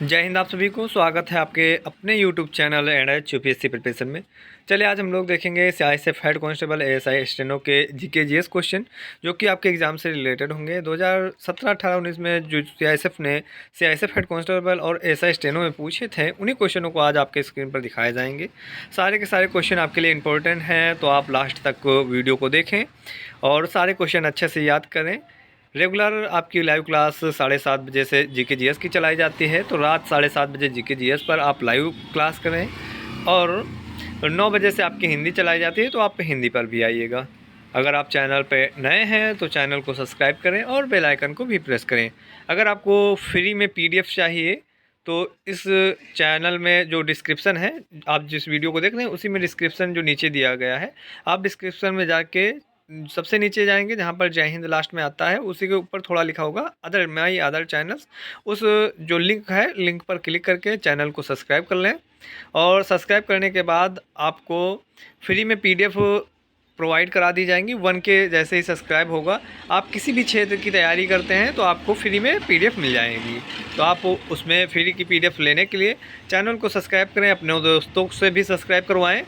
जय हिंद। आप सभी को स्वागत है आपके अपने YouTube channel NH UPSC preparation में। चलिए आज हम लोग देखेंगे CISF head constable ASI steno के जीके जीएस क्वेश्चन जो कि आपके एग्जाम से रिलेटेड होंगे। 2017, 18, 19 में जो सीआईएसएफ ने सीआईएसएफ हेड कांस्टेबल और एएसआई स्टेनो में पूछे थे, उन्हीं क्वेश्चनों को आज आपके स्क्रीन पर दिखाए जाएंगे। सारे के सारे क्वेश्चन आपके लिए इंपॉर्टेंट हैं, तो आप लास्ट तक वीडियो को देखें और सारे क्वेश्चन अच्छे से याद करें। रेगुलर आपकी लाइव क्लास 7:30 बजे से जीके जीएस की चलाई जाती है, तो रात 7:30 बजे जीके जीएस पर आप लाइव क्लास करें और 9 बजे से आपकी हिंदी चलाई जाती है, तो आप हिंदी पर भी आइएगा। अगर आप चैनल पे नए हैं तो चैनल को सब्सक्राइब करें और बेल आइकन को भी प्रेस करें। अगर आपको फ्री में पीडीएफ चाहिए तो इस चैनल में जो डिस्क्रिप्शन है, आप जिस वीडियो को देख रहे हैं उसी में डिस्क्रिप्शन जो नीचे दिया गया है, आप डिस्क्रिप्शन में जाके सबसे नीचे जाएंगे जहाँ पर जय हिंद लास्ट में आता है, उसी के ऊपर थोड़ा लिखा होगा अदर माई अदर चैनल्स। उस जो लिंक है, लिंक पर क्लिक करके चैनल को सब्सक्राइब कर लें और सब्सक्राइब करने के बाद आपको फ्री में पीडीएफ प्रोवाइड करा दी जाएंगी। 1K जैसे ही सब्सक्राइब होगा, आप किसी भी क्षेत्र की तैयारी करते हैं तो आपको फ्री में पीडीएफ मिल जाएगी। तो आप उसमें फ्री की पीडीएफ लेने के लिए चैनल को सब्सक्राइब करें, अपने दोस्तों से भी सब्सक्राइब करवाएं।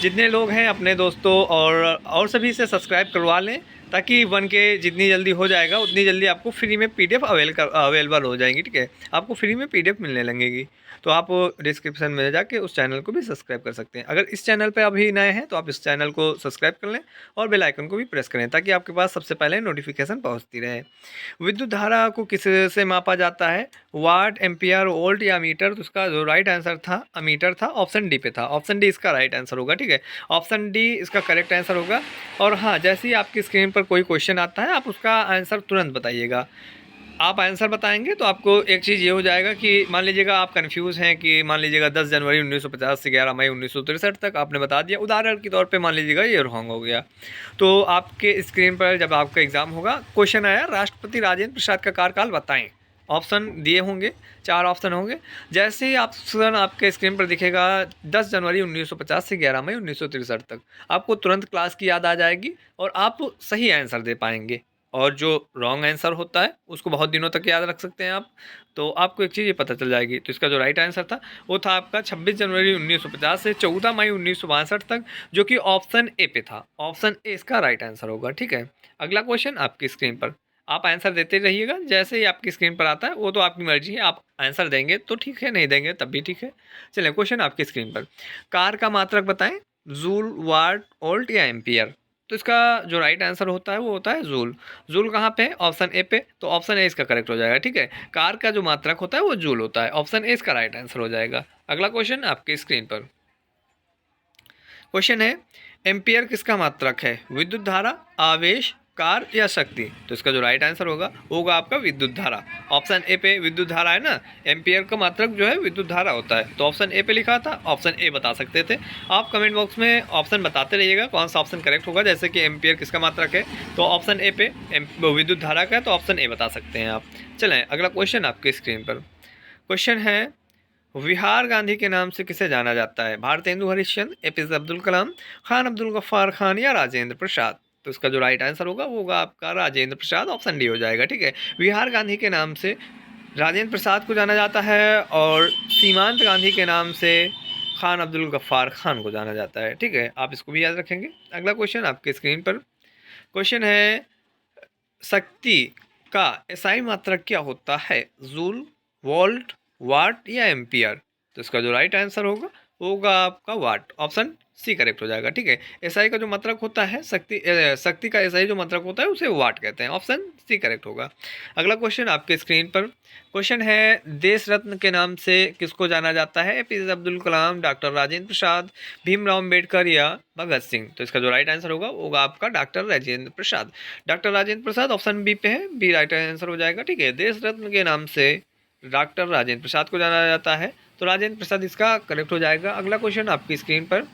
जितने लोग हैं अपने दोस्तों और सभी से सब्सक्राइब करवा लें, ताकि 1K जितनी जल्दी हो जाएगा उतनी जल्दी आपको फ्री में पीडीएफ अवेलेबल हो जाएंगी। ठीक है, आपको फ्री में पीडीएफ मिलने लगेगी। तो आप डिस्क्रिप्शन में जाके उस चैनल को भी सब्सक्राइब कर सकते हैं। अगर इस चैनल पे अभी नए हैं तो आप इस चैनल को सब्सक्राइब कर लें और बेल आइकन को भी प्रेस करें, ताकि आपके पास सबसे पहले नोटिफिकेशन पहुंचती रहे। विद्युत धारा को किस से मापा जाता है? वाट, एम्पियर, वोल्ट या मीटर? तो उसका जो राइट आंसर था अमीटर था, ऑप्शन डी पे था। ऑप्शन डी इसका राइट आंसर होगा। ठीक है, ऑप्शन डी इसका करेक्ट आंसर होगा। और हाँ, जैसे ही आपकी स्क्रीन पर कोई क्वेश्चन आता है आप उसका आंसर तुरंत बताइएगा। आप आंसर बताएंगे तो आपको एक चीज़ ये हो जाएगा कि मान लीजिएगा आप कंफ्यूज हैं कि मान लीजिएगा 10 जनवरी 1950 से 11 मई 1963 तक आपने बता दिया, उदाहरण के तौर पे मान लीजिएगा ये रॉन्ग हो गया। तो आपके स्क्रीन पर जब आपका एग्ज़ाम होगा, क्वेश्चन आया राष्ट्रपति राजेंद्र प्रसाद का कार्यकाल बताएं, ऑप्शन दिए होंगे, 4 ऑप्शन होंगे। जैसे ही ऑप्शन आपके स्क्रीन पर दिखेगा 10 जनवरी 1950 से 11 मई 1963 तक, आपको तुरंत क्लास की याद आ जाएगी और आप सही आंसर दे पाएंगे। और जो रॉन्ग आंसर होता है उसको बहुत दिनों तक याद रख सकते हैं आप। तो आपको एक चीज़ ये पता चल जाएगी। तो इसका जो राइट आंसर था वो था आपका 26 जनवरी 1950 से 14 मई 1962 तक, जो कि ऑप्शन ए पे था। ऑप्शन ए इसका राइट आंसर होगा। ठीक है, अगला क्वेश्चन आपकी स्क्रीन पर, आप आंसर देते रहिएगा। जैसे ही आपकी स्क्रीन पर आता है वो तो आपकी मर्जी है, आप आंसर देंगे तो ठीक है, नहीं देंगे तब भी ठीक है। चलिए, क्वेश्चन आपकी स्क्रीन पर, कार का मात्रक बताएं, जूल, वाट, वोल्ट या एम्पियर? तो इसका जो राइट आंसर होता है वो होता है जूल। जूल कहाँ पे है? ऑप्शन ए पे, तो ऑप्शन ए इसका करेक्ट हो जाएगा। ठीक है, कार का जो मात्रक होता है वो जूल होता है, ऑप्शन ए इसका राइट आंसर हो जाएगा। अगला क्वेश्चन आपके स्क्रीन पर, क्वेश्चन है एम्पियर किसका मात्रक है? विद्युत धारा, आवेश, कार या शक्ति? तो इसका जो राइट आंसर होगा आपका विद्युत धारा। ऑप्शन ए पे विद्युत धारा है ना, एम्पियर का मात्रक जो है विद्युत धारा होता है, तो ऑप्शन ए पे लिखा था, ऑप्शन ए बता सकते थे। आप कमेंट बॉक्स में ऑप्शन बताते रहिएगा कौन सा ऑप्शन करेक्ट होगा। जैसे कि एम्पियर किसका मात्रक है तो ऑप्शन ए पे विद्युत धारा का है, तो ऑप्शन ए बता सकते हैं आप। चलें अगला क्वेश्चन आपके स्क्रीन पर, क्वेश्चन है विहार गांधी के नाम से किसे जाना जाता है? भारतेंदु हरिश्चंद्र, एपीजे अब्दुल कलाम, खान अब्दुल गफ्फार खान या राजेंद्र प्रसाद? तो इसका जो राइट आंसर होगा वो होगा आपका राजेंद्र प्रसाद, ऑप्शन डी हो जाएगा। ठीक है, विहार गांधी के नाम से राजेंद्र प्रसाद को जाना जाता है और सीमांत गांधी के नाम से खान अब्दुल गफ्फार खान को जाना जाता है। ठीक है, आप इसको भी याद रखेंगे। अगला क्वेश्चन आपके स्क्रीन पर, क्वेश्चन है शक्ति का एसआई मात्रक क्या होता है? जूल, वोल्ट, वाट या एम्पियर? तो इसका जो राइट आंसर होगा आपका वाट, ऑप्शन सी करेक्ट हो जाएगा। ठीक है, एसआई का जो मात्रक होता है शक्ति का एसआई जो मात्रक होता है उसे वाट कहते हैं, ऑप्शन सी करेक्ट होगा। अगला क्वेश्चन आपके स्क्रीन पर, क्वेश्चन है देश रत्न के नाम से किसको जाना जाता है? एपीजे अब्दुल कलाम, डॉक्टर राजेंद्र प्रसाद, भीमराव अम्बेडकर या भगत सिंह? तो इसका जो राइट आंसर होगा आपका doctor Rajendra Prasad. Doctor Rajendra Prasad option B पे है, बी राइट आंसर हो जाएगा। ठीक है, देश रत्न के नाम से डॉक्टर राजेंद्र प्रसाद को जाना जाता है, तो राजेंद्र प्रसाद इसका करेक्ट हो जाएगा। अगला क्वेश्चन आपकी स्क्रीन पर,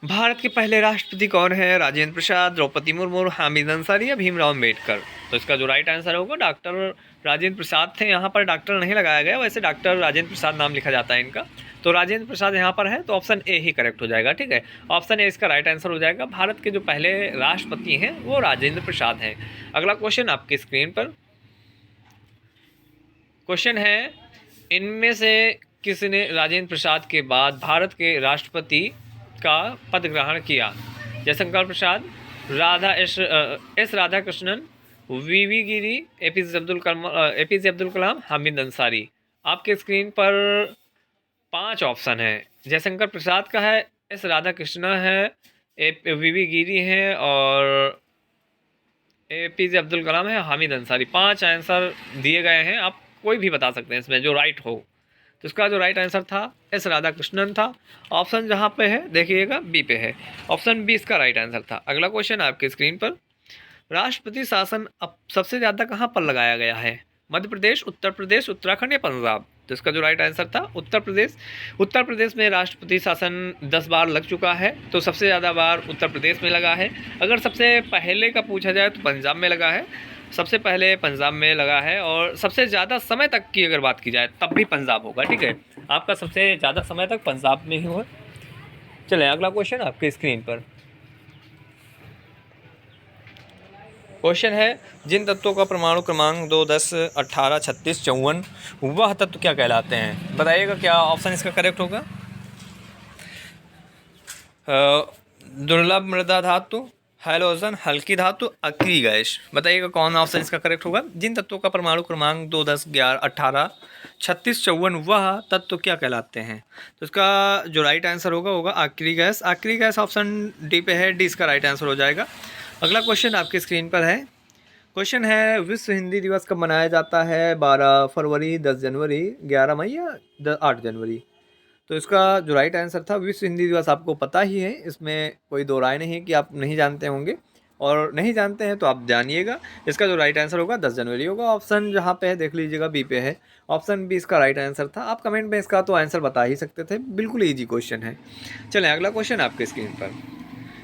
भारत के पहले राष्ट्रपति कौन है? राजेंद्र प्रसाद, द्रौपदी मुर्मू, हामिद अंसारी या भीमराव अम्बेडकर? तो इसका जो राइट आंसर होगा डॉक्टर राजेंद्र प्रसाद थे। यहाँ पर डॉक्टर नहीं लगाया गया, वैसे डॉक्टर राजेंद्र प्रसाद नाम लिखा जाता है इनका, तो राजेंद्र प्रसाद यहाँ पर है, तो ऑप्शन ए ही करेक्ट हो जाएगा। ठीक है, ऑप्शन ए इसका राइट आंसर हो जाएगा। भारत के जो पहले राष्ट्रपति हैं वो राजेंद्र प्रसाद हैं। अगला क्वेश्चन आपकी स्क्रीन पर, क्वेश्चन है इनमें से किसने राजेंद्र प्रसाद के बाद भारत के राष्ट्रपति का पद ग्रहण किया? जयशंकर प्रसाद, एस राधाकृष्णन, वीवी गिरी, एपीजे अब्दुल कलाम, हामिद अंसारी। आपके स्क्रीन पर 5 ऑप्शन है। जयशंकर प्रसाद का है, एस राधाकृष्णन है, वीवी गिरी है और एपीजे अब्दुल कलाम है, हामिद अंसारी। 5 आंसर दिए गए हैं, आप कोई भी बता सकते हैं इसमें जो राइट हो। तो इसका जो राइट आंसर था एस राधाकृष्णन था। ऑप्शन जहाँ पे है देखिएगा बी पे है, ऑप्शन बी इसका राइट आंसर था। अगला क्वेश्चन आपके स्क्रीन पर, राष्ट्रपति शासन अब सबसे ज़्यादा कहाँ पर लगाया गया है? मध्य प्रदेश, उत्तर प्रदेश, उत्तराखंड या पंजाब? तो इसका जो राइट आंसर था उत्तर प्रदेश। उत्तर प्रदेश में राष्ट्रपति शासन 10 बार लग चुका है, तो सबसे ज़्यादा बार उत्तर प्रदेश में लगा है। अगर सबसे पहले का पूछा जाए तो पंजाब में लगा है, सबसे पहले पंजाब में लगा है। और सबसे ज़्यादा समय तक की अगर बात की जाए तब भी पंजाब होगा, ठीक है। आपका सबसे ज़्यादा समय तक पंजाब में ही होगा। चलें अगला क्वेश्चन आपके स्क्रीन पर। क्वेश्चन है, जिन तत्वों का परमाणु क्रमांक 2, 10, 18, 36, 54 वह तत्व क्या कहलाते हैं? बताइएगा क्या ऑप्शन इसका करेक्ट होगा? दुर्लभ मृदा धातु, हैलोजन, हल्की धातु, अक्रिय गैस। बताइएगा कौन ऑप्शन इसका करेक्ट होगा? जिन तत्वों का परमाणु क्रमांक 2, 10, 11, 18, 36, 54 वह तत्व क्या कहलाते हैं? तो इसका जो राइट आंसर होगा अक्रिय गैस। अक्रिय गैस ऑप्शन डी पे है, डी इसका राइट आंसर हो जाएगा। अगला क्वेश्चन आपकी स्क्रीन पर है। क्वेश्चन है, विश्व हिंदी दिवस कब मनाया जाता है? 12 फरवरी, 10 जनवरी, 11 मई या 8 जनवरी? तो इसका जो राइट आंसर था विश्व हिंदी दिवस आपको पता ही है, इसमें कोई दो राय नहीं है कि आप नहीं जानते होंगे, और नहीं जानते हैं तो आप जानिएगा। इसका जो राइट आंसर होगा 10 जनवरी होगा। ऑप्शन जहाँ पे है देख लीजिएगा बी पे है, ऑप्शन बी इसका राइट आंसर था। आप कमेंट में इसका तो आंसर बता ही सकते थे, बिल्कुल ईजी क्वेश्चन है। चलें अगला क्वेश्चन आपके स्क्रीन पर।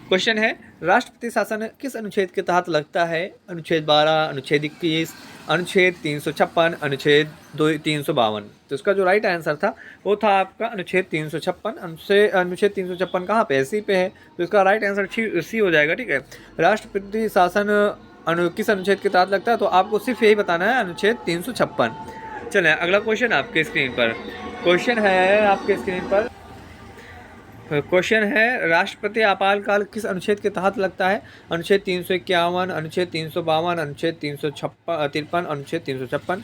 क्वेश्चन है, राष्ट्रपति शासन किस अनुच्छेद के तहत लगता है? अनुच्छेद 12, अनुच्छेद 21, अनुच्छेद 356, अनुच्छेद 352। तो इसका जो राइट आंसर था वो था आपका अनुच्छेद 356। अनुच्छेद 356 कहाँ पे है? सी पे है, तो इसका राइट आंसर सी हो जाएगा, ठीक है। राष्ट्रपति शासन किस अनुच्छेद के तहत लगता है? तो आपको सिर्फ यही बताना है, अनुच्छेद 356। चलें अगला क्वेश्चन आपके स्क्रीन पर। क्वेश्चन है आपके स्क्रीन पर, क्वेश्चन है, राष्ट्रपति आपातकाल किस अनुच्छेद के तहत लगता है? अनुच्छेद 351, अनुच्छेद 352, अनुच्छेद 353, अनुच्छेद 356।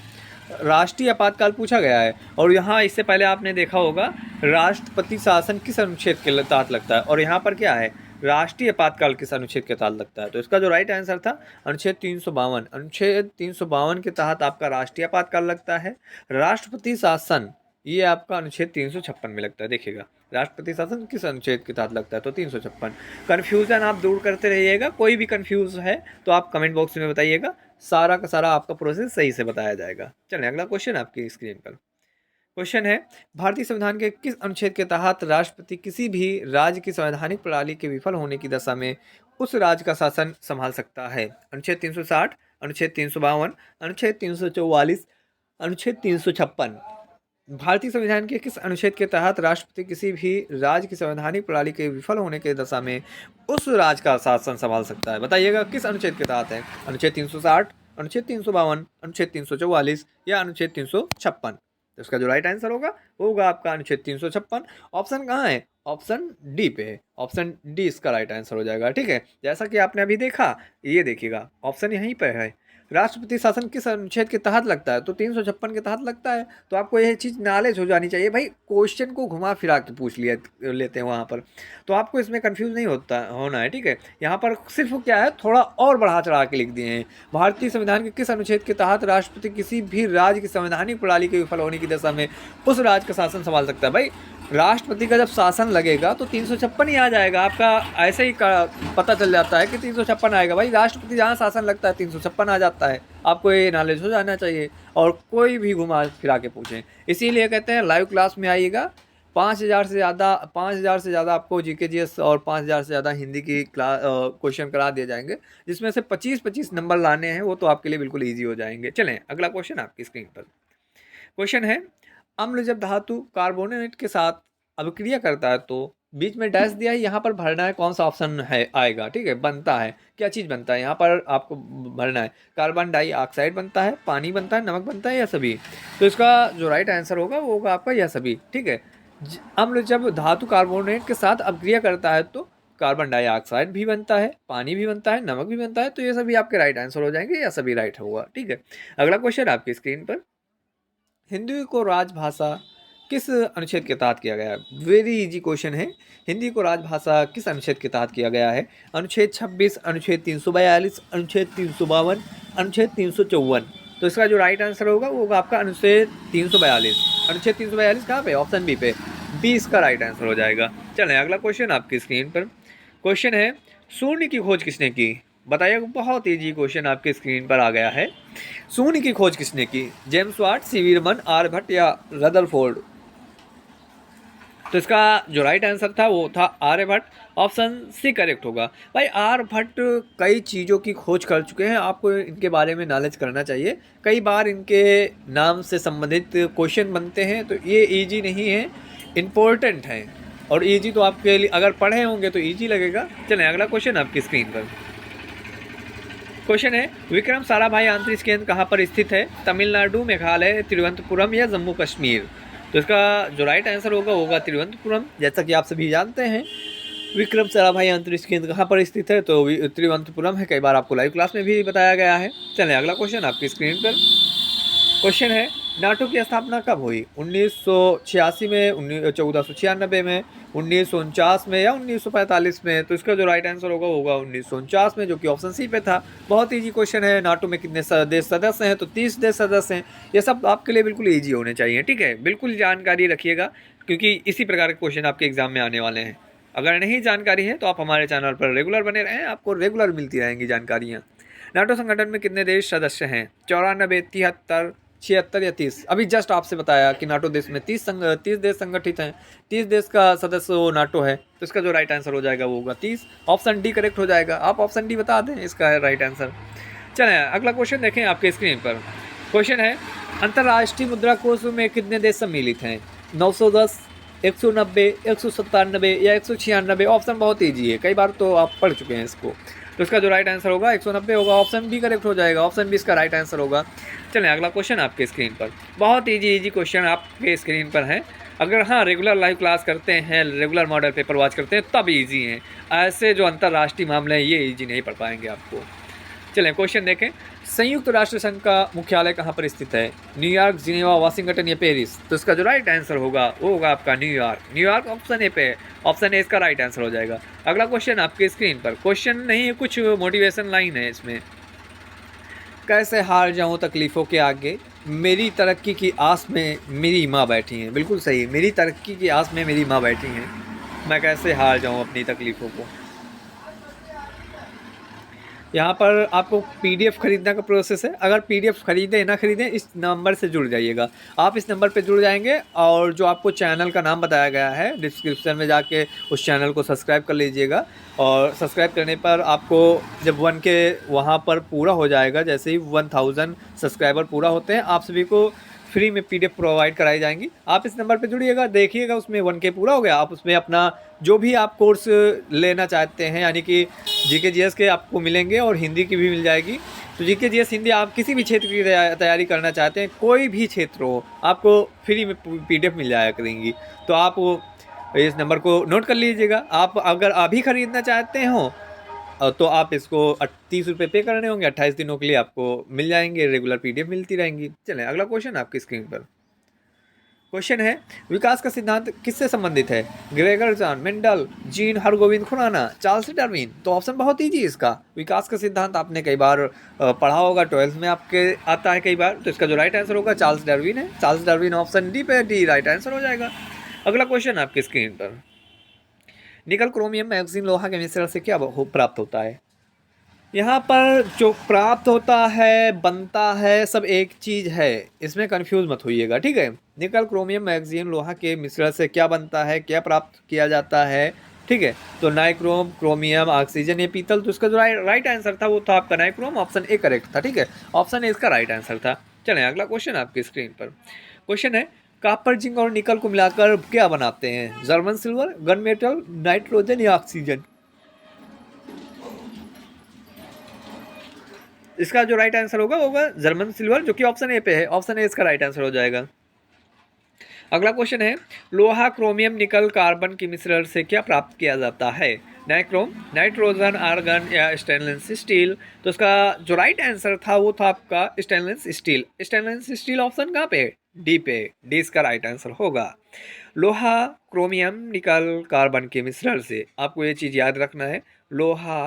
राष्ट्रीय आपातकाल पूछा गया है, और यहाँ इससे पहले आपने देखा होगा राष्ट्रपति शासन किस अनुच्छेद के तहत लगता है, और यहाँ पर क्या है, राष्ट्रीय आपातकाल किस अनुच्छेद के तहत लगता है। तो इसका जो राइट आंसर था अनुच्छेद 352। अनुच्छेद 352 के तहत आपका राष्ट्रीय आपातकाल लगता है। राष्ट्रपति शासन ये आपका अनुच्छेद 356 में लगता है। देखिएगा राष्ट्रपति शासन किस अनुच्छेद के तहत लगता है, तो 356। कन्फ्यूज़न आप दूर करते रहिएगा, कोई भी कन्फ्यूज है तो आप कमेंट बॉक्स में बताइएगा, सारा का सारा आपका प्रोसेस सही से बताया जाएगा। चलिए अगला क्वेश्चन आपकी स्क्रीन पर। क्वेश्चन है, भारतीय संविधान के किस अनुच्छेद के तहत राष्ट्रपति किसी भी राज्य की संवैधानिक प्रणाली के विफल होने की दशा में उस राज्य का शासन संभाल सकता है? अनुच्छेद 360, अनुच्छेद 352, अनुच्छेद 344, अनुच्छेद 356। भारतीय संविधान के किस अनुच्छेद के तहत राष्ट्रपति किसी भी राज्य की संवैधानिक प्रणाली के विफल होने के दशा में उस राज्य का शासन संभाल सकता है? बताइएगा किस अनुच्छेद के तहत है? अनुच्छेद 360, अनुच्छेद 352, अनुच्छेद 344 या अनुच्छेद 356? तो इसका जो राइट आंसर होगा आपका अनुच्छेद 356। ऑप्शन कहाँ है? ऑप्शन डी पे है, ऑप्शन डी इसका राइट आंसर हो जाएगा, ठीक है। जैसा कि आपने अभी देखा, ये देखिएगा ऑप्शन यहीं पर है। राष्ट्रपति शासन किस अनुच्छेद के तहत लगता है? तो 356 के तहत लगता है। तो आपको यह चीज़ नॉलेज हो जानी चाहिए भाई, क्वेश्चन को घुमा फिरा के पूछ लेते हैं वहाँ पर, तो आपको इसमें कंफ्यूज नहीं होना है, ठीक है। यहाँ पर सिर्फ क्या है, थोड़ा और बढ़ा चढ़ा के लिख दिए हैं। भारतीय संविधान के किस अनुच्छेद के तहत राष्ट्रपति किसी भी राज्य की संवैधानिक प्रणाली के विफल होने की दशा में उस राज्य का शासन संभाल सकता है? भाई राष्ट्रपति का जब शासन लगेगा तो 356 ही आ जाएगा आपका, ऐसे ही पता चल जाता है कि 356 आएगा। भाई राष्ट्रपति जहाँ शासन लगता है 356 आ जाता है, आपको ये नॉलेज हो जाना चाहिए, और कोई भी घुमा फिरा के पूछें। इसीलिए कहते हैं लाइव क्लास में आइएगा। 5000 से ज़्यादा आपको जीके जीएस और 5000 से ज़्यादा हिंदी की क्वेश्चन करा दिए जाएंगे, जिसमें से 25-25 नंबर लाने हैं, वो तो आपके लिए बिल्कुल ईजी हो जाएंगे। चलें अगला क्वेश्चन आपकी स्क्रीन पर। क्वेश्चन है, अम्ल जब धातु कार्बोनेट के साथ अभिक्रिया करता है तो बीच में डैश दिया है, यहाँ पर भरना है कौन सा ऑप्शन है आएगा, ठीक है। बनता है, क्या चीज़ बनता है यहाँ पर आपको भरना है। कार्बन डाइऑक्साइड बनता है, पानी बनता है, नमक बनता है या सभी। तो इसका जो राइट आंसर होगा वो होगा आपका यह सभी, ठीक है। अम्ल जब धातु कार्बोनेट के साथ अपक्रिया करता है तो कार्बन डाइऑक्साइड भी बनता है, पानी भी बनता है, नमक भी बनता है। तो ये सभी आपके राइट आंसर हो जाएंगे या सभी राइट होगा, ठीक है। अगला क्वेश्चन आपकी स्क्रीन पर, हिंदी को राजभाषा किस अनुच्छेद के तहत किया गया है। वेरी इजी क्वेश्चन है। हिंदी को राजभाषा किस अनुच्छेद के तहत किया गया है। अनुच्छेद 26, अनुच्छेद 342, अनुच्छेद 352, अनुच्छेद 354। तो इसका जो राइट आंसर होगा वो होगा आपका अनुच्छेद 342। अनुच्छेद 342 कहाँ पे, ऑप्शन बी पे, 20 का राइट आंसर हो जाएगा। चलें अगला क्वेश्चन आपकी स्क्रीन पर। क्वेश्चन है, शून्य की खोज किसने की। बताइए, बहुत इजी क्वेश्चन आपके स्क्रीन पर आ गया है। शून्य की खोज किसने की, James Watt, C V Raman, Aryabhatta या रदरफोर्ड। तो इसका जो राइट आंसर था वो था आर्यभट्ट। ऑप्शन सी करेक्ट होगा। भाई आर्यभट्ट कई चीज़ों की खोज कर चुके हैं, आपको इनके बारे में नॉलेज करना चाहिए। कई बार इनके नाम से संबंधित क्वेश्चन बनते हैं, तो ये इजी नहीं है, इम्पोर्टेंट है। और इजी तो आपके लिए अगर पढ़े होंगे तो इजी लगेगा। चलें अगला क्वेश्चन आपकी स्क्रीन पर। क्वेश्चन है, विक्रम साराभाई अंतरिक्ष केंद्र कहाँ पर स्थित है। तमिलनाडु, मेघालय, तिरुवनंतपुरम या जम्मू कश्मीर। तो इसका जो राइट आंसर होगा तिरुवनंतपुरम। जैसा कि आप सभी जानते हैं विक्रम साराभाई अंतरिक्ष केंद्र कहाँ पर स्थित है, तो तिरुवनंतपुरम है। कई बार आपको लाइव क्लास में भी बताया गया है। चलें अगला क्वेश्चन आपकी स्क्रीन पर। क्वेश्चन है, नाटो की स्थापना कब हुई। 1986 में, 1496 में, 1949 में या 1945 में। तो इसका जो राइट आंसर होगा 1949 में, जो कि ऑप्शन सी पे था। बहुत इजी क्वेश्चन है। नाटो में कितने देश सदस्य हैं, तो 30 देश सदस्य हैं। ये सब आपके लिए बिल्कुल ईजी होने चाहिए, ठीक है। बिल्कुल जानकारी रखिएगा, क्योंकि इसी प्रकार के क्वेश्चन आपके एग्जाम में आने वाले हैं। अगर नहीं जानकारी है तो आप हमारे चैनल पर रेगुलर बने रहें, आपको रेगुलर मिलती रहेंगी जानकारियाँ। नाटो संगठन में कितने देश सदस्य हैं, 94, 73, 76 या 30। अभी जस्ट आपसे बताया कि नाटो देश में 30 देश संगठित हैं, 30 देश का सदस्य वो नाटो है। तो इसका जो राइट आंसर हो जाएगा वो होगा 30। ऑप्शन डी करेक्ट हो जाएगा। आप ऑप्शन डी बता दें इसका राइट आंसर। चलें अगला क्वेश्चन देखें आपके स्क्रीन पर। क्वेश्चन है, अंतर्राष्ट्रीय मुद्रा कोष में कितने देश सम्मिलित हैं। 910, 190, 197 या 196। ऑप्शन बहुत ईजी है, कई बार तो आप पढ़ चुके हैं इसको। तो इसका जो राइट आंसर होगा 190 होगा। ऑप्शन बी करेक्ट हो जाएगा। ऑप्शन बी इसका राइट आंसर होगा। चलें अगला क्वेश्चन आपके स्क्रीन पर। बहुत इजी क्वेश्चन आपके स्क्रीन पर है। अगर हाँ रेगुलर लाइव क्लास करते हैं, रेगुलर मॉडल पेपर वॉच करते हैं, तब इजी हैं। ऐसे जो अंतर्राष्ट्रीय मामले हैं ये इजी नहीं पढ़ पाएंगे आपको। चलें क्वेश्चन देखें, संयुक्त राष्ट्र संघ का मुख्यालय कहाँ पर स्थित है। न्यूयॉर्क, जिनेवा, वाशिंगटन या पेरिस। तो इसका जो राइट आंसर होगा वो होगा आपका न्यूयॉर्क। न्यूयॉर्क ऑप्शन ए पे है। ऑप्शन ए इसका राइट आंसर हो जाएगा। अगला क्वेश्चन आपके स्क्रीन पर। क्वेश्चन नहीं है, कुछ मोटिवेशन लाइन है इसमें। कैसे हार जाऊं तकलीफ़ों के आगे, मेरी तरक्की की आस में मेरी माँ बैठी हैं। बिल्कुल सही, मेरी तरक्की की आस में मेरी माँ बैठी हैं। मैं कैसे हार जाऊं अपनी तकलीफ़ों को। यहाँ पर आपको पीडीएफ खरीदने का प्रोसेस है। अगर पीडीएफ खरीदें ना खरीदें, इस नंबर से जुड़ जाइएगा। आप इस नंबर पे जुड़ जाएंगे और जो आपको चैनल का नाम बताया गया है डिस्क्रिप्शन में जाके उस चैनल को सब्सक्राइब कर लीजिएगा। और सब्सक्राइब करने पर आपको जब 1K वहाँ पर पूरा हो जाएगा, जैसे ही 1000 सब्सक्राइबर पूरा होते हैं, आप सभी को फ्री में पीडीएफ प्रोवाइड कराई जाएंगी। आप इस नंबर पे जुड़िएगा, देखिएगा उसमें 1K पूरा हो गया, आप उसमें अपना जो भी आप कोर्स लेना चाहते हैं, यानी कि जीके जीएस के आपको मिलेंगे और हिंदी की भी मिल जाएगी। तो जीके जीएस हिंदी आप किसी भी क्षेत्र की तैयारी करना चाहते हैं, कोई भी क्षेत्र हो, आपको फ्री में पीडीएफ मिल जाया करेंगी। तो आप इस नंबर को नोट कर लीजिएगा। आप अगर अभी ख़रीदना चाहते हो तो आप इसको 30 रुपये पे करने होंगे। 28 दिनों के लिए आपको मिल जाएंगे, रेगुलर पीडीएफ मिलती रहेंगी। चलें अगला क्वेश्चन आपकी स्क्रीन पर। क्वेश्चन है, विकास का सिद्धांत किससे संबंधित है। Gregor John, Mendel, gene Hargobind Khorana, Charles Darwin. तो ऑप्शन बहुत ईजी इसका। विकास का सिद्धांत आपने कई बार पढ़ा होगा, 12th में आपके आता है कई बार। तो इसका जो राइट आंसर होगा चार्ल्स डार्विन है। चार्ल्स डार्विन ऑप्शन डी पे, डी राइट आंसर हो जाएगा। अगला क्वेश्चन आपकी स्क्रीन पर। निकल, क्रोमियम, मैग्नीशियम, लोहा के मिश्रण से क्या प्राप्त होता है। यहाँ पर जो प्राप्त होता है, बनता है, सब एक चीज़ है, इसमें कंफ्यूज मत होइएगा, ठीक है। निकल, क्रोमियम, मैग्नीशियम, लोहा के मिश्रण से क्या बनता है, क्या प्राप्त किया जाता है, ठीक है। तो नाइक्रोम, क्रोमियम, ऑक्सीजन, ये पीतल। तो इसका जो राइट आंसर था वो था आपका नाइक्रोम। ऑप्शन ए करेक्ट था, ठीक है। ऑप्शन ए इसका राइट आंसर था। चलें अगला क्वेश्चन आपकी स्क्रीन पर। क्वेश्चन है, कॉपर, जिंक और निकल को मिलाकर क्या बनाते हैं? German silver, gun metal, nitrogen या ऑक्सीजन? इसका जो राइट आंसर होगा होगा जर्मन सिल्वर, जो कि ऑप्शन ए पे है। ऑप्शन ए इसका राइट आंसर हो जाएगा। अगला क्वेश्चन है, लोहा, क्रोमियम, निकल, कार्बन के मिश्रण से क्या प्राप्त किया जाता है? नाइक्रोम, नाइट्रोजन, आर्गन या स्टेनलेस स्टील? तो इसका जो राइट आंसर था वो था आपका stainless steel. Stainless steel option कहाँ पे? डी पे। डी इसका राइट आंसर होगा। लोहा, क्रोमियम, निकल, कार्बन के मिश्रण से, आपको ये चीज़ याद रखना है, लोहा,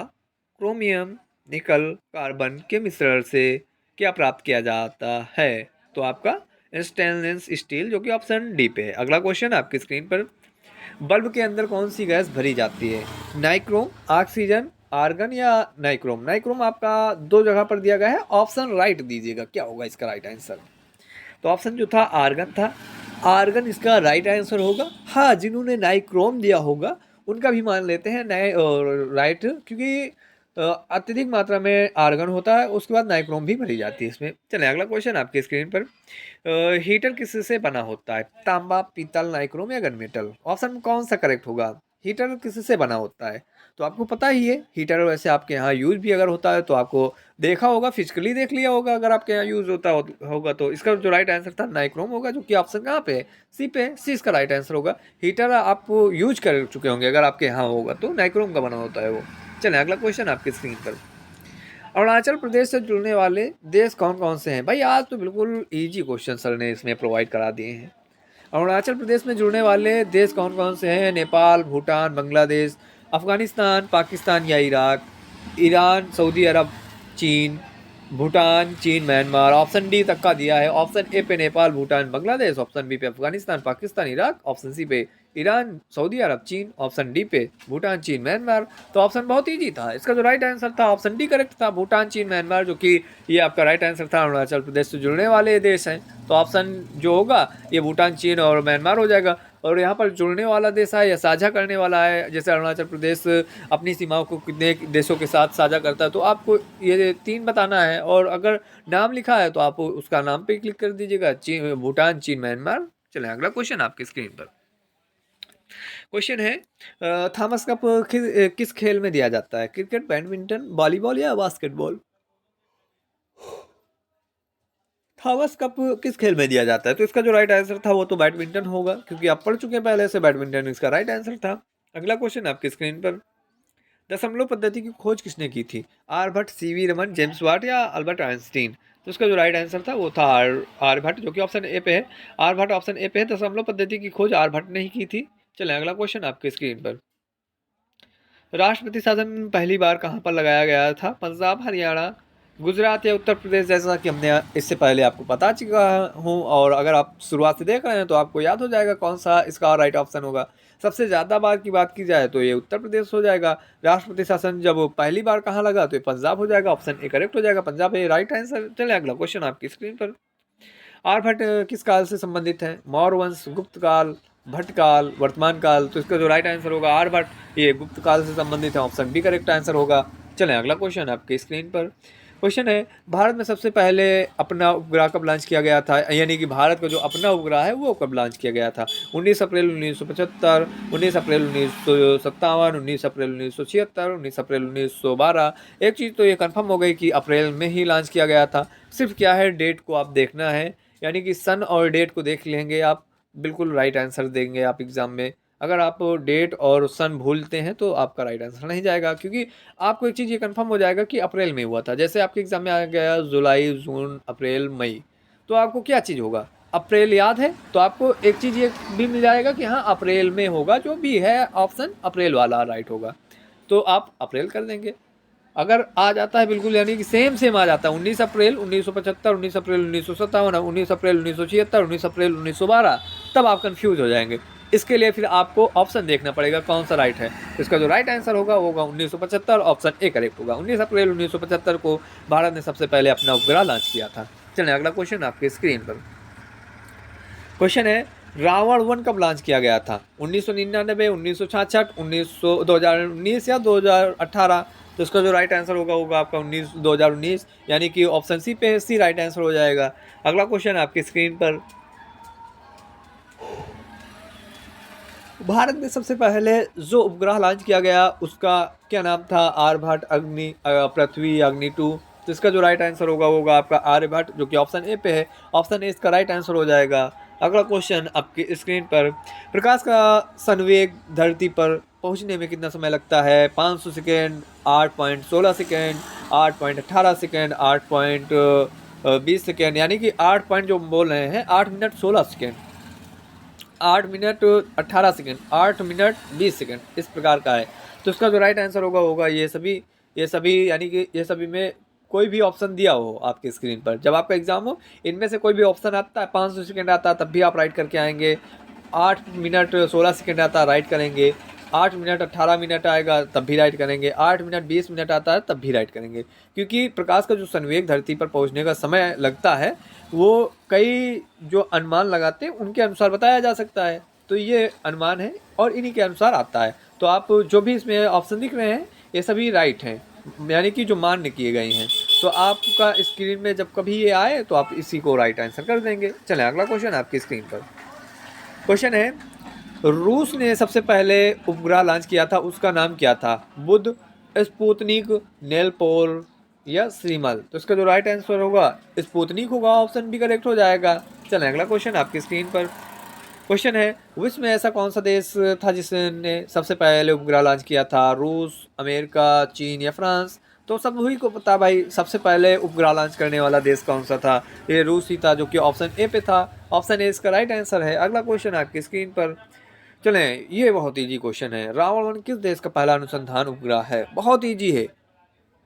क्रोमियम, निकल, कार्बन के मिश्रण से क्या प्राप्त किया जाता है? तो आपका स्टेनलेस स्टील, जो कि ऑप्शन डी पे है। अगला क्वेश्चन आपकी स्क्रीन पर, बल्ब के अंदर कौन सी गैस भरी जाती है? नाइक्रोम, ऑक्सीजन, आर्गन या नाइक्रोम? नाइक्रोम आपका दो जगह पर दिया गया है, ऑप्शन राइट दीजिएगा, क्या होगा इसका राइट आंसर? तो ऑप्शन जो था आर्गन था, आर्गन इसका राइट आंसर होगा। हाँ, जिन्होंने नाइक्रोम दिया होगा उनका भी मान लेते हैं राइट, क्योंकि अत्यधिक मात्रा में आर्गन होता है, उसके बाद नाइक्रोम भी भरी जाती है इसमें। चलिए अगला क्वेश्चन आपके स्क्रीन पर, हीटर किससे बना होता है? तांबा, पीतल, नाइक्रोम या गनमेटल? ऑप्शन कौन सा करेक्ट होगा? हीटर किससे बना होता है? तो आपको पता ही है, हीटर वैसे आपके यहाँ यूज भी अगर होता है तो आपको देखा होगा, फिजिकली देख लिया होगा अगर आपके यहाँ यूज होगा। तो इसका जो राइट आंसर था नाइक्रोम होगा, जो कि ऑप्शन कहाँ पे है? सी पे। सी इसका राइट आंसर होगा। हीटर आप यूज कर चुके होंगे अगर आपके यहाँ होगा, तो नाइक्रोम का बना होता है वो। चलें अगला क्वेश्चन आपकी स्क्रीन पर, अरुणाचल प्रदेश से जुड़ने वाले देश कौन कौन से हैं? भाई आज तो बिल्कुल इजी क्वेश्चन सर ने इसमें प्रोवाइड करा दिए हैं। अरुणाचल प्रदेश में जुड़ने वाले देश कौन कौन से हैं? नेपाल, भूटान, बांग्लादेश, अफगानिस्तान, पाकिस्तान या इराक? ईरान, सऊदी अरब, चीन, भूटान, चीन, म्यांमार? ऑप्शन डी तक का दिया है। ऑप्शन ए पे नेपाल, भूटान, बांग्लादेश, ऑप्शन बी पे Afghanistan, Pakistan, Iraq, option C पे ईरान, सऊदी अरब, चीन, ऑप्शन डी पे भूटान, चीन, म्यांमार। तो ऑप्शन बहुत ईजी था, इसका जो राइट आंसर था ऑप्शन डी करेक्ट था, भूटान, चीन, म्यांमार, जो कि ये आपका राइट आंसर था। अरुणाचल प्रदेश से जुड़ने वाले देश हैं, तो ऑप्शन जो होगा ये भूटान, चीन और म्यांमार हो जाएगा। और यहाँ पर जुड़ने वाला देश है या साझा करने वाला है, जैसे अरुणाचल प्रदेश अपनी सीमाओं को कितने देशों के साथ साझा करता है, तो आपको ये तीन बताना है, और अगर नाम लिखा है तो आप उसका नाम पे क्लिक कर दीजिएगा, चीन, भूटान, चीन, म्यांमार। चलें अगला क्वेश्चन आपकी स्क्रीन पर, क्वेश्चन है, थॉमस कप किस खेल में दिया जाता है? क्रिकेट, बैडमिंटन, वॉलीबॉल या बास्केटबॉल? थॉमस कप किस खेल में दिया जाता है? तो इसका जो राइट आंसर था वो तो बैडमिंटन होगा, क्योंकि आप पढ़ चुके हैं पहले से, बैडमिंटन इसका राइट आंसर था। अगला क्वेश्चन आपकी स्क्रीन पर, दशमलव पद्धति की खोज किसने की थी? Aryabhatta, C V Raman, James Watt या अल्बर्ट आइंस्टीन? तो इसका जो राइट आंसर था वो था आर्यभट्ट, जो कि ऑप्शन ए पे है। आर्यभट्ट ऑप्शन ए पे है, दशमलव पद्धति की खोज आर्यभट्ट ने ही की थी। चलें अगला क्वेश्चन आपके स्क्रीन पर, राष्ट्रपति शासन पहली बार कहाँ पर लगाया गया था? पंजाब, हरियाणा, गुजरात या उत्तर प्रदेश? जैसा कि हमने इससे पहले आपको बता चुका हूँ, और अगर आप शुरुआत से देख रहे हैं तो आपको याद हो जाएगा कौन सा इसका राइट ऑप्शन होगा। सबसे ज़्यादा बार की बात की जाए तो ये उत्तर प्रदेश हो जाएगा। राष्ट्रपति शासन जब पहली बार कहाँ लगा तो ये पंजाब हो जाएगा, ऑप्शन ए करेक्ट हो जाएगा, पंजाब है राइट आंसर। चले अगला क्वेश्चन आपकी स्क्रीन पर, आर्यभट्ट किस काल से संबंधित है? मौर्य वंश, गुप्त काल, भट्ट काल, वर्तमान काल? तो इसका जो राइट आंसर होगा आर्यभट्ट, ये गुप्त काल से संबंधित है, ऑप्शन बी करेक्ट आंसर होगा। चलें अगला क्वेश्चन आपके स्क्रीन पर, क्वेश्चन है, भारत में सबसे पहले अपना उपग्रह कब लॉन्च किया गया था? यानी कि भारत का जो अपना उपग्रह है वो कब लॉन्च किया गया था? 19 अप्रैल 1975, 19 अप्रैल 1957, 19 अप्रैल 1976, 19 अप्रैल 1912? एक चीज़ तो ये कंफर्म हो गई कि अप्रैल में ही लॉन्च किया गया था, सिर्फ क्या है डेट को आप देखना है, यानी कि सन और डेट को देख लेंगे आप, बिल्कुल राइट आंसर देंगे आप एग्ज़ाम में। अगर आप डेट और सन भूलते हैं तो आपका राइट आंसर नहीं जाएगा, क्योंकि आपको एक चीज़ ये कंफर्म हो जाएगा कि अप्रैल में हुआ था। जैसे आपके एग्जाम में आ गया जुलाई, जून, अप्रैल, मई, तो आपको क्या चीज़ होगा? अप्रैल याद है तो आपको एक चीज़ ये भी मिल जाएगा कि हाँ अप्रैल में होगा, जो भी है ऑप्शन अप्रैल वाला राइट होगा, तो आप अप्रैल कर देंगे। अगर आ जाता है बिल्कुल, यानी कि सेम सेम आ जाता है 19 अप्रैल 1975, 19 अप्रैल 1957, 19 अप्रैल 1976, 19 अप्रैल 1912, तब आप कंफ्यूज हो जाएंगे। इसके लिए फिर आपको ऑप्शन देखना पड़ेगा कौन सा राइट है। इसका जो राइट आंसर होगा वो होगा 1975, ऑप्शन ए करेक्ट होगा। 19 अप्रैल 1975 को भारत ने सबसे पहले अपना उपग्रह लॉन्च किया था। चलिए अगला क्वेश्चन आपके स्क्रीन पर, क्वेश्चन है, रावण 1 कब लॉन्च किया गया था? 1999, 1966, 2019 या 2018? तो इसका जो राइट आंसर होगा होगा आपका 2019, यानी कि ऑप्शन सी पे सी राइट आंसर हो जाएगा। अगला क्वेश्चन आपकी स्क्रीन पर, भारत में सबसे पहले जो उपग्रह लॉन्च किया गया उसका क्या नाम था? आर्यभट्ट, अग्नि, पृथ्वी, अग्नि 2। तो इसका जो राइट आंसर होगा वो होगा आपका आर्यभट्ट, जो कि ऑप्शन ए पे है। ऑप्शन ए इसका राइट आंसर हो जाएगा। अगला क्वेश्चन आपकी स्क्रीन पर, प्रकाश का संवेग धरती पर पहुंचने में कितना समय लगता है? 500 सेकेंड, 8.16 सेकेंड, 8.18 सेकेंड, 8.20 सेकेंड, यानी कि 8 पॉइंट जो हम बोल रहे हैं 8 minute 16 second, 8 minute 18 second, 8 minute 20 second, इस प्रकार का है। तो इसका जो राइट आंसर होगा होगा ये सभी यानी कि ये सभी में कोई भी ऑप्शन दिया हो आपके स्क्रीन पर, जब आपका एग्जाम हो इनमें से कोई भी ऑप्शन आता है, 500 सेकेंड आता है तब भी आप राइट करके आएंगे, 8 मिनट 16 सेकेंड आता है राइट करेंगे, 8 मिनट 18 मिनट आएगा तब भी राइट करेंगे, 8 मिनट 20 मिनट आता है तब भी राइट करेंगे। क्योंकि प्रकाश का जो संवेग धरती पर पहुंचने का समय लगता है वो कई जो अनुमान लगाते हैं उनके अनुसार बताया जा सकता है। तो ये अनुमान है और इन्हीं के अनुसार आता है। तो आप जो भी इसमें ऑप्शन दिख रहे हैं ये सभी राइट हैं, यानी कि जो मान्य किए गए हैं। तो आपका स्क्रीन में जब कभी ये आए तो आप इसी को राइट आंसर कर देंगे। चलें अगला क्वेश्चन आपकी स्क्रीन पर। क्वेश्चन है, रूस ने सबसे पहले उपग्रह लॉन्च किया था उसका नाम क्या था? बुध, स्पुतनिक, नेलपोल या श्रीमल? तो इसका जो राइट आंसर होगा स्पुतनिक होगा, ऑप्शन बी करेक्ट हो जाएगा। चलें अगला क्वेश्चन आपकी स्क्रीन पर। क्वेश्चन है, विश्व में ऐसा कौन सा देश था जिसने सबसे पहले उपग्रह लॉन्च किया था? रूस, अमेरिका, चीन या फ्रांस? तो सब वही को पता भाई, सबसे पहले उपग्रह लॉन्च करने वाला देश कौन सा था? ये रूस ही था, जो कि ऑप्शन ए पे था। ऑप्शन ए इसका राइट आंसर है। अगला क्वेश्चन आपकी स्क्रीन पर। चलें ये बहुत इजी क्वेश्चन है, रावण वन किस देश का पहला अनुसंधान उपग्रह है? बहुत इजी है,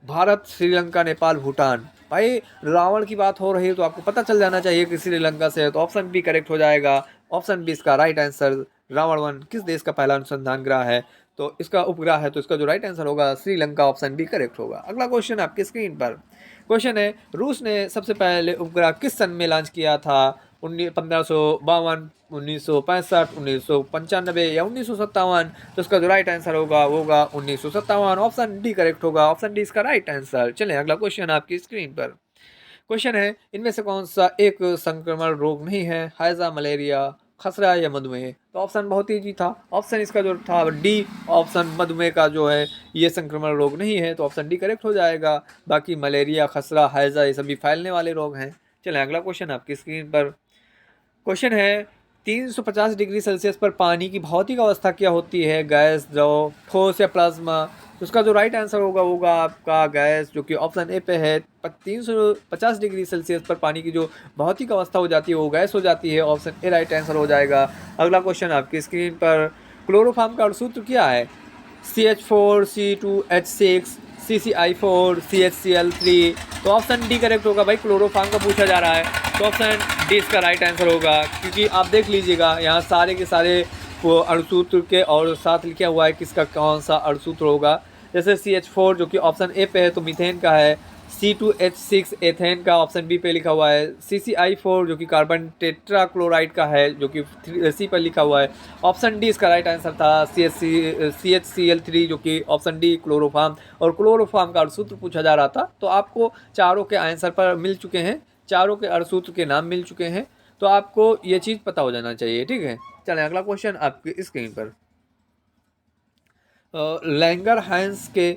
भारत, श्रीलंका, नेपाल, भूटान। भाई रावण की बात हो रही है तो आपको पता चल जाना चाहिए कि श्रीलंका से है, तो ऑप्शन बी करेक्ट हो जाएगा। ऑप्शन बी इसका राइट आंसर। रावण वन किस देश का पहला अनुसंधान ग्रह है? तो इसका उपग्रह है, तो इसका जो राइट आंसर होगा श्रीलंका, ऑप्शन बी करेक्ट होगा। अगला क्वेश्चन आपकी स्क्रीन पर। क्वेश्चन है, रूस ने सबसे पहले उपग्रह किस सन में लॉन्च किया था? 1552, 1965, 1995 या 1957? तो इसका जो राइट आंसर होगा वो होगा 1957, ऑप्शन डी करेक्ट होगा। ऑप्शन डी इसका राइट आंसर। चलें अगला क्वेश्चन आपकी स्क्रीन पर। क्वेश्चन है, इनमें से कौन सा एक संक्रमण रोग नहीं है? हैजा, मलेरिया, खसरा या मधुमेह? तो ऑप्शन बहुत ईजी था, ऑप्शन इसका जो था डी, ऑप्शन मधुमेह का जो है ये संक्रमण रोग नहीं है, तो ऑप्शन डी करेक्ट हो जाएगा। बाकी मलेरिया, खसरा, हैजा ये सभी फैलने वाले रोग हैं। चलें अगला क्वेश्चन आपकी स्क्रीन पर। क्वेश्चन है, 350 डिग्री सेल्सियस पर पानी की भौतिक अवस्था क्या होती है? गैस, द्रव, ठोस या प्लाज्मा? तो उसका जो राइट आंसर होगा आपका गैस, जो कि ऑप्शन ए पे है। 350 डिग्री सेल्सियस पर पानी की जो भौतिक अवस्था हो जाती है वो गैस हो जाती है, ऑप्शन ए राइट आंसर हो जाएगा। अगला क्वेश्चन आपकी स्क्रीन पर। क्लोरोफॉर्म का सूत्र क्या है? CH4, C2H6, CCI4, CHCl3? तो ऑप्शन डी करेक्ट होगा भाई, क्लोरोफॉर्म का पूछा जा रहा है तो ऑप्शन डी इसका राइट आंसर होगा। क्योंकि आप देख लीजिएगा यहाँ सारे के सारे वो अणुसूत्र के और साथ लिखा हुआ है किसका कौन सा अणुसूत्र होगा। जैसे CH4 जो कि ऑप्शन ए पे है तो मीथेन का है, C2H6 एथेन का ऑप्शन बी पे लिखा हुआ है, CCI4 जो कि कार्बन टेट्राक्लोराइड का है जो कि सी पर लिखा हुआ है। ऑप्शन डी इसका राइट आंसर था। CHCl3 जो कि ऑप्शन डी क्लोरोफॉर्म, और क्लोरोफॉर्म का अणुसूत्र पूछा जा रहा था। तो आपको चारों के आंसर पर मिल चुके हैं, चारों के अणुसूत्र के नाम मिल चुके हैं, तो आपको ये चीज़ पता हो जाना चाहिए, ठीक है। चलें अगला क्वेश्चन आपकी स्क्रीन पर। लैंगर हैंस के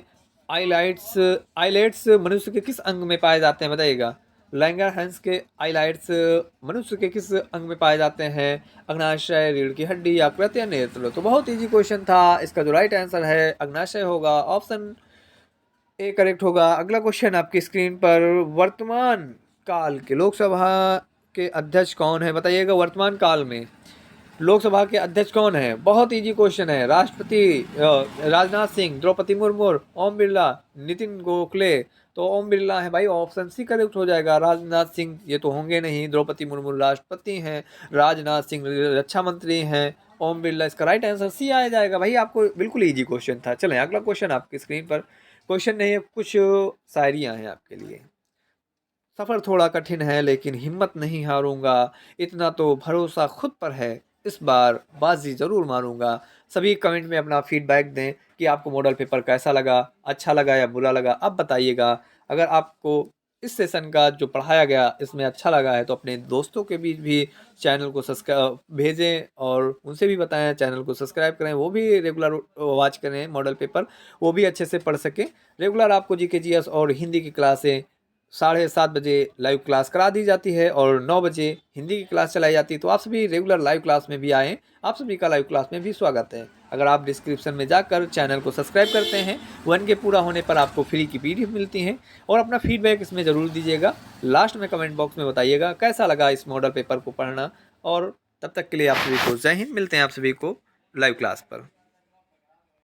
आईलाइट्स आईलेट्स मनुष्य के किस अंग में पाए जाते हैं? बताइएगा। लैंगर हैंस के आईलाइट्स मनुष्य के किस अंग में पाए जाते हैं? अग्नाशय, रीढ़ की हड्डी, यकृत या नेत्र? तो बहुत इजी क्वेश्चन था, इसका जो राइट आंसर है अग्नाशय होगा, ऑप्शन ए करेक्ट होगा। अगला क्वेश्चन आपकी स्क्रीन पर। वर्तमान काल के लोकसभा के अध्यक्ष कौन है? बताइएगा, वर्तमान काल में लोकसभा के अध्यक्ष कौन है? बहुत इजी क्वेश्चन है। राष्ट्रपति राजनाथ सिंह, द्रौपदी मुर्मू, ओम बिरला, नितिन गोखले? तो ओम बिरला है भाई, ऑप्शन सी करेक्ट हो जाएगा। राजनाथ सिंह ये तो होंगे नहीं, द्रौपदी मुर्मू राष्ट्रपति हैं, राजनाथ सिंह रक्षा मंत्री हैं, ओम बिरला इसका राइट आंसर सी आ जाएगा। भाई आपको बिल्कुल इजी क्वेश्चन था। चलें अगला क्वेश्चन आपकी स्क्रीन पर। क्वेश्चन नहीं है, कुछ शायरियाँ हैं आपके लिए। सफ़र थोड़ा कठिन है लेकिन हिम्मत नहीं हारूंगा, इतना तो भरोसा खुद पर है, इस बार बाजी ज़रूर मारूंगा। सभी कमेंट में अपना फीडबैक दें कि आपको मॉडल पेपर कैसा लगा, अच्छा लगा या बुरा लगा, आप बताइएगा। अगर आपको इस सेशन का जो पढ़ाया गया इसमें अच्छा लगा है तो अपने दोस्तों के बीच भी चैनल को सब्सक्राइब भेजें और उनसे भी बताएं चैनल को सब्सक्राइब करें, वो भी रेगुलर वॉच करें मॉडल पेपर, वो भी अच्छे से पढ़ सकें। रेगुलर आपको जीके जीएस और हिंदी की क्लासें 7:30 बजे लाइव क्लास करा दी जाती है और 9 बजे हिंदी की क्लास चलाई जाती है। तो आप सभी रेगुलर लाइव क्लास में भी आएँ, आप सभी का लाइव क्लास में भी स्वागत है। अगर आप डिस्क्रिप्शन में जाकर चैनल को सब्सक्राइब करते हैं, 1 के पूरा होने पर आपको फ्री की पीडीएफ मिलती हैं और अपना फीडबैक इसमें ज़रूर दीजिएगा। लास्ट में कमेंट बॉक्स में बताइएगा कैसा लगा इस मॉडल पेपर को पढ़ना। और तब तक के लिए आप सभी को जय हिंद, मिलते हैं आप सभी को लाइव क्लास पर।